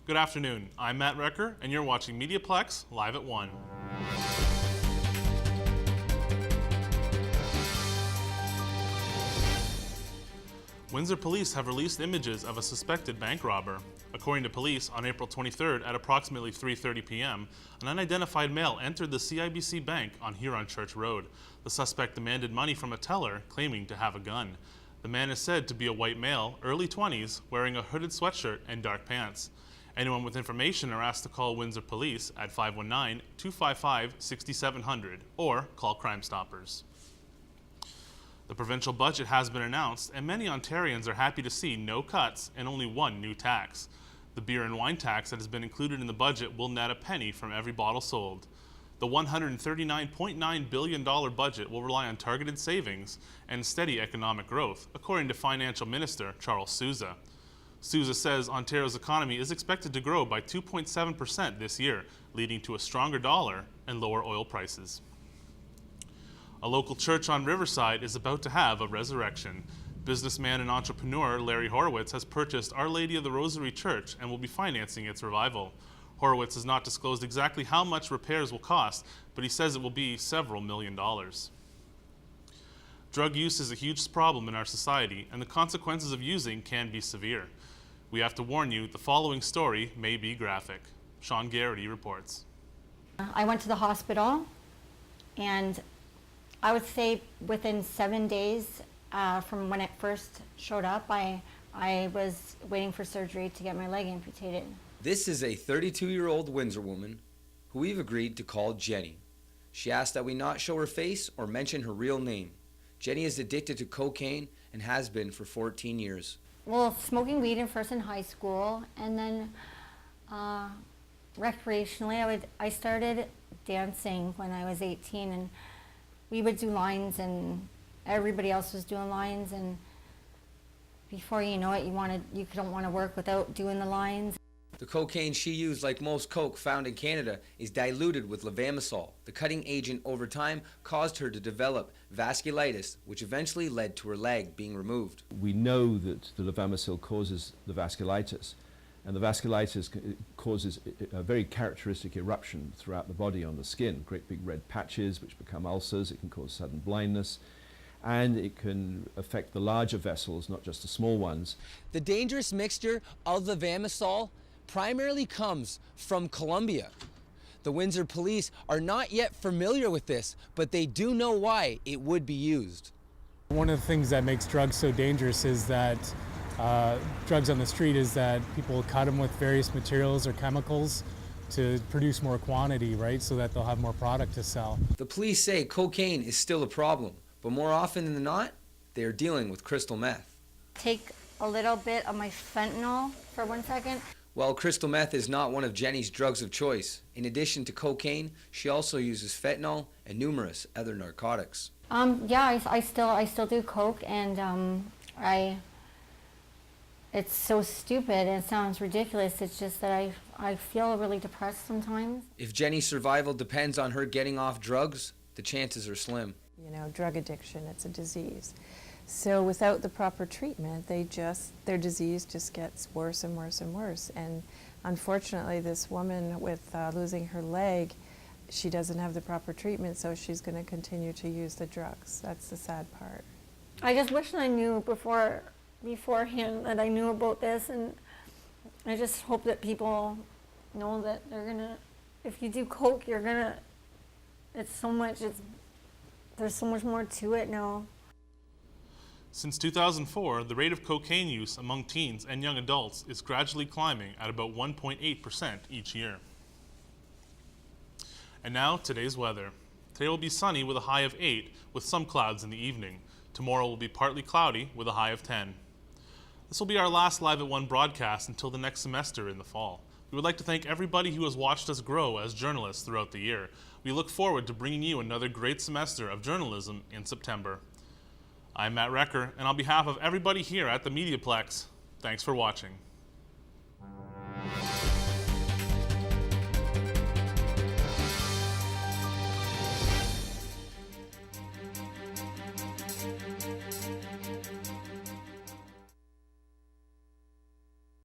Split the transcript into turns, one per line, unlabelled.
Good afternoon, I'm Matt Recker, and you're watching MediaPlex live at 1. Windsor police have released images of a suspected bank robber. According to police, on April 23rd at approximately 3:30 p.m., an unidentified male entered the CIBC Bank on Huron Church Road. The suspect demanded money from a teller, claiming to have a gun. The man is said to be a white male, early 20s, wearing a hooded sweatshirt and dark pants. Anyone with information are asked to call Windsor Police at 519-255-6700 or call Crime Stoppers. The provincial budget has been announced, and many Ontarians are happy to see no cuts and only one new tax. The beer and wine tax that has been included in the budget will net a penny from every bottle sold. The $139.9 billion budget will rely on targeted savings and steady economic growth, according to Financial Minister Charles Sousa. Sousa says Ontario's economy is expected to grow by 2.7% this year, leading to a stronger dollar and lower oil prices. A local church on Riverside is about to have a resurrection. Businessman and entrepreneur Larry Horowitz has purchased Our Lady of the Rosary Church and will be financing its revival. Horowitz has not disclosed exactly how much repairs will cost, but he says it will be several $million. Drug use is a huge problem in our society, and the consequences of using can be severe. We have to warn you, the following story may be graphic. Sean Garrity reports.
I went to the hospital, and I would say within 7 days from when it first showed up, I was waiting for surgery to get my leg amputated.
This is a 32-year-old Windsor woman who we've agreed to call Jenny. She asked that we not show her face or mention her real name. Jenny is addicted to cocaine and has been for 14 years.
Well, smoking weed first in high school, and then recreationally, I started dancing when I was 18, and we would do lines, and everybody else was doing lines, and before you know it, you don't want to work without doing the lines.
The cocaine she used, like most coke found in Canada, is diluted with levamisole. The cutting agent over time caused her to develop vasculitis, which eventually led to her leg being removed.
We know that the levamisole causes the vasculitis, and the vasculitis causes a very characteristic eruption throughout the body on the skin, great big red patches which become ulcers. It can cause sudden blindness, and it can affect the larger vessels, not just the small ones.
The dangerous mixture of levamisole primarily comes from Colombia. The Windsor police are not yet familiar with this, but they do know why it would be used.
One of the things that makes drugs so dangerous is that drugs on the street is that people cut them with various materials or chemicals to produce more quantity, right, so that they'll have more product to sell.
The police say cocaine is still a problem, but more often than not, they are dealing with crystal meth.
Take a little bit of my fentanyl for 1 second.
Well, crystal meth is not one of Jenny's drugs of choice. In addition to cocaine, she also uses fentanyl and numerous other narcotics.
Yeah, I still do coke, and it's so stupid. It sounds ridiculous. It's just that I feel really depressed sometimes.
If Jenny's survival depends on her getting off drugs, the chances are slim.
You know, drug addiction, it's a disease. So without the proper treatment, their disease just gets worse and worse and worse. And unfortunately, this woman with losing her leg, she doesn't have the proper treatment, so she's going to continue to use the drugs. That's the sad part.
I just wish I knew beforehand that I knew about this, and I just hope that people know that if you do coke, there's so much more to it now.
Since 2004, the rate of cocaine use among teens and young adults is gradually climbing at about 1.8% each year. And now, today's weather. Today will be sunny with a high of 8, with some clouds in the evening. Tomorrow will be partly cloudy with a high of 10. This will be our last Live at 1 broadcast until the next semester in the fall. We would like to thank everybody who has watched us grow as journalists throughout the year. We look forward to bringing you another great semester of journalism in September. I'm Matt Recker, and on behalf of everybody here at the MediaPlex, thanks for watching.